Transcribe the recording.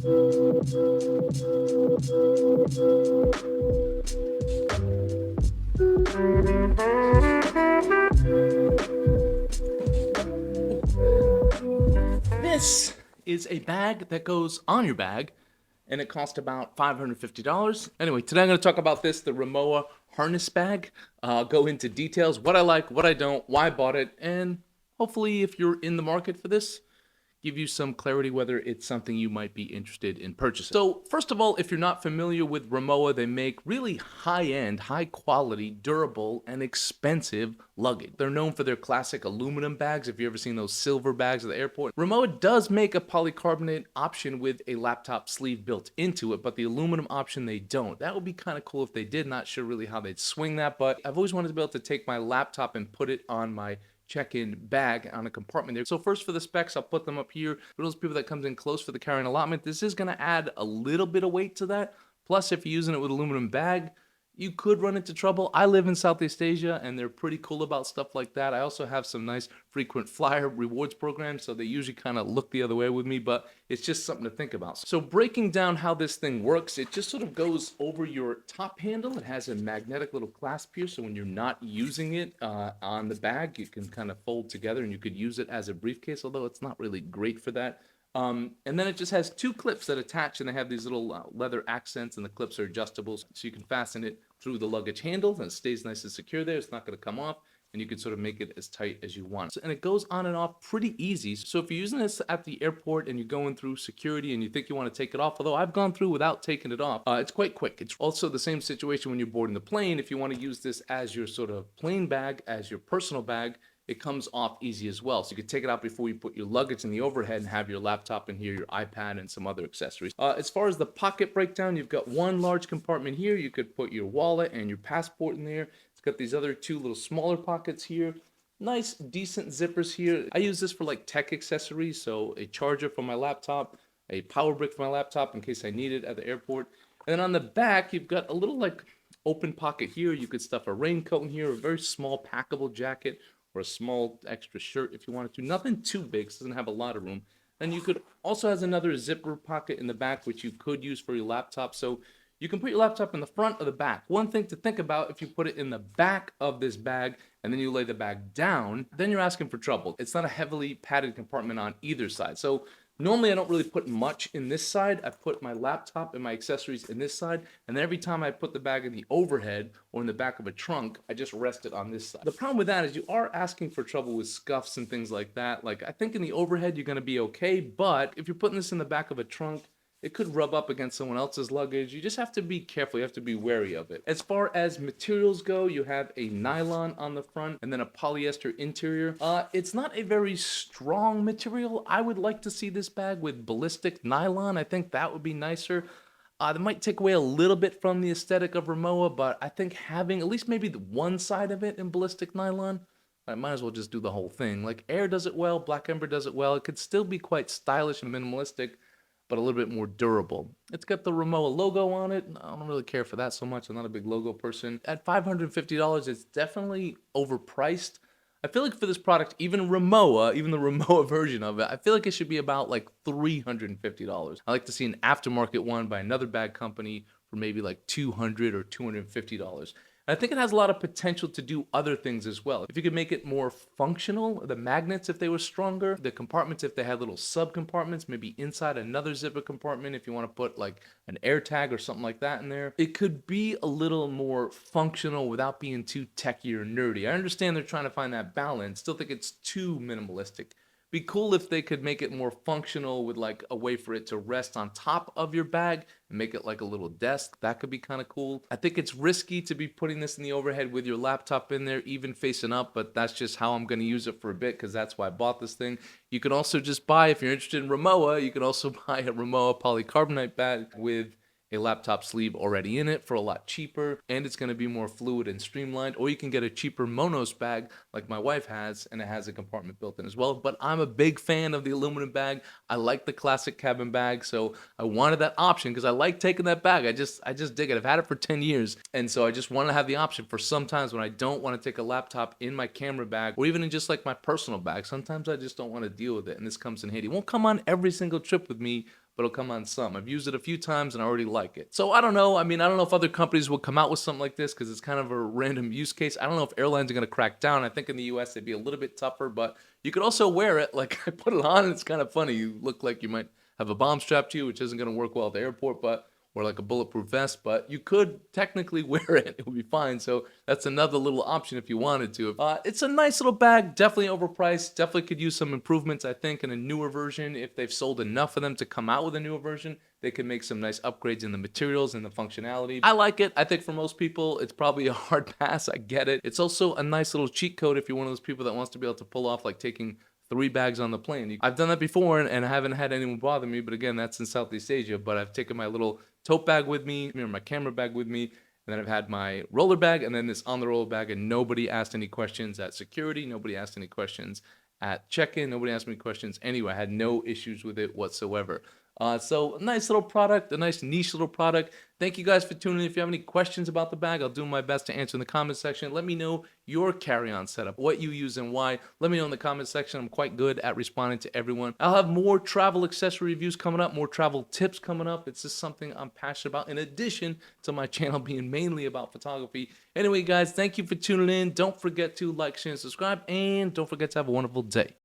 This is a bag that goes on your bag, and it costs about $550. Anyway, today I'm going to talk about this, the Rimowa Harness bag. Go into details, what I like, what I don't, why I bought it, and hopefully if you're in the market for this, give you some clarity whether it's something you might be interested in purchasing. So first of all, if you're not familiar with Rimowa, they make really high-end, high-quality, durable, and expensive luggage. They're known for their classic aluminum bags. If you've ever seen those silver bags at the airport, Rimowa does make a polycarbonate option with a laptop sleeve built into it, but the aluminum option they don't. That would be kind of cool if they did. Not sure really how they'd swing that, but I've always wanted to be able to take my laptop and put it on my check-in bag on a compartment there. So first for the specs, I'll put them up here. For those people that comes in close for the carrying allotment, this is going to add a little bit of weight to that. Plus, if you're using it with aluminum bag, you could run into trouble. I live in Southeast Asia, and they're pretty cool about stuff like that. I also have some nice frequent flyer rewards programs, so they usually kind of look the other way with me, but it's just something to think about. So breaking down how this thing works, it just sort of goes over your top handle. It has a magnetic little clasp here, so when you're not using it on the bag, you can kind of fold together, and you could use it as a briefcase, although it's not really great for that. And then it just has two clips that attach, and they have these little leather accents, and the clips are adjustable, so you can fasten it through the luggage handle, and it stays nice and secure there. It's not going to come off, and you can sort of make it as tight as you want. And it goes on and off pretty easy. So if you're using this at the airport and you're going through security and you think you want to take it off, although I've gone through without taking it off, it's quite quick. It's also the same situation when you're boarding the plane. If you want to use this as your sort of plane bag, as your personal bag, it comes off easy as well. So you can take it out before you put your luggage in the overhead and have your laptop in here, your iPad, and some other accessories. As far as the pocket breakdown, you've got one large compartment here. You could put your wallet and your passport in there. It's got these other two little smaller pockets here. Nice, decent zippers here. I use this for like tech accessories, so a charger for my laptop, a power brick for my laptop in case I need it at the airport. And then on the back, you've got a little like open pocket here. You could stuff a raincoat in here, a very small packable jacket, or a small extra shirt if you wanted to. Nothing too big, so it doesn't have a lot of room. And you could also has another zipper pocket in the back, which you could use for your laptop. So you can put your laptop in the front or the back. One thing to think about, if you put it in the back of this bag and then you lay the bag down, then you're asking for trouble. It's not a heavily padded compartment on either side. So normally I don't really put much in this side. I put my laptop and my accessories in this side, and then every time I put the bag in the overhead or in the back of a trunk, I just rest it on this side. The problem with that is you are asking for trouble with scuffs and things like that. Like, I think in the overhead you're going to be okay, but if you're putting this in the back of a trunk, it could rub up against someone else's luggage. You just have to be careful. You have to be wary of it. As far as materials go, you have a nylon on the front and then a polyester interior. It's not a very strong material. I would like to see this bag with ballistic nylon. I think that would be nicer. That might take away a little bit from the aesthetic of Rimowa, but I think having at least maybe the one side of it in ballistic nylon, I might as well just do the whole thing. Like Air does it well, Black Ember does it well. It could still be quite stylish and minimalistic, but a little bit more durable. It's got the Rimowa logo on it. I don't really care for that so much. I'm not a big logo person. At $550, it's definitely overpriced. I feel like for this product, even Rimowa, even the Rimowa version of it, I feel like it should be about like $350. I like to see an aftermarket one by another bag company for maybe like $200 or $250. I think it has a lot of potential to do other things as well. If you could make it more functional, the magnets if they were stronger, the compartments if they had little sub-compartments, maybe inside another zipper compartment if you want to put like an air tag or something like that in there. It could be a little more functional without being too techy or nerdy. I understand they're trying to find that balance, still think it's too minimalistic. Be cool if they could make it more functional with like a way for it to rest on top of your bag and make it like a little desk. That could be kind of cool. I think it's risky to be putting this in the overhead with your laptop in there, even facing up, but that's just how I'm going to use it for a bit because that's why I bought this thing. You can also just buy, if you're interested in Rimowa, you can also buy a Rimowa polycarbonate bag with a laptop sleeve already in it for a lot cheaper, and it's going to be more fluid and streamlined. Or you can get a cheaper Monos bag like my wife has, and it has a compartment built in as well. But I'm a big fan of the aluminum bag. I like the classic cabin bag, so I wanted that option because I like taking that bag. I just dig it. I've had it for 10 years, and so I just want to have the option for sometimes when I don't want to take a laptop in my camera bag or even in just like my personal bag. Sometimes I just don't want to deal with it, and this comes in handy. It won't come on every single trip with me, but it'll come on some. I've used it a few times and I already like it. So I don't know. I mean, I don't know if other companies will come out with something like this because it's kind of a random use case. I don't know if airlines are going to crack down. I think in the US they'd be a little bit tougher, but you could also wear it. Like I put it on and it's kind of funny. You look like you might have a bomb strapped to you, which isn't going to work well at the airport, but or like a bulletproof vest, but you could technically wear it. It would be fine. So that's another little option if you wanted to. It's a nice little bag, definitely overpriced. Definitely could use some improvements, I think, in a newer version. If they've sold enough of them to come out with a newer version, they could make some nice upgrades in the materials and the functionality. I like it. I think for most people, it's probably a hard pass. I get it. It's also a nice little cheat code if you're one of those people that wants to be able to pull off like taking 3 bags on the plane. I've done that before and I haven't had anyone bother me, but again, that's in Southeast Asia. But I've taken my little tote bag with me, or my camera bag with me, and then I've had my roller bag and then this on the roller bag, and nobody asked any questions at security, nobody asked any questions at check-in, nobody asked me questions anyway. I had no issues with it whatsoever. So a nice little product, a nice niche little product. Thank you guys for tuning in. If you have any questions about the bag, I'll do my best to answer in the comment section. Let me know your carry-on setup, what you use and why. Let me know in the comment section. I'm quite good at responding to everyone. I'll have more travel accessory reviews coming up, more travel tips coming up. It's just something I'm passionate about, in addition to my channel being mainly about photography. Anyway, guys, thank you for tuning in. Don't forget to like, share, and subscribe, and don't forget to have a wonderful day.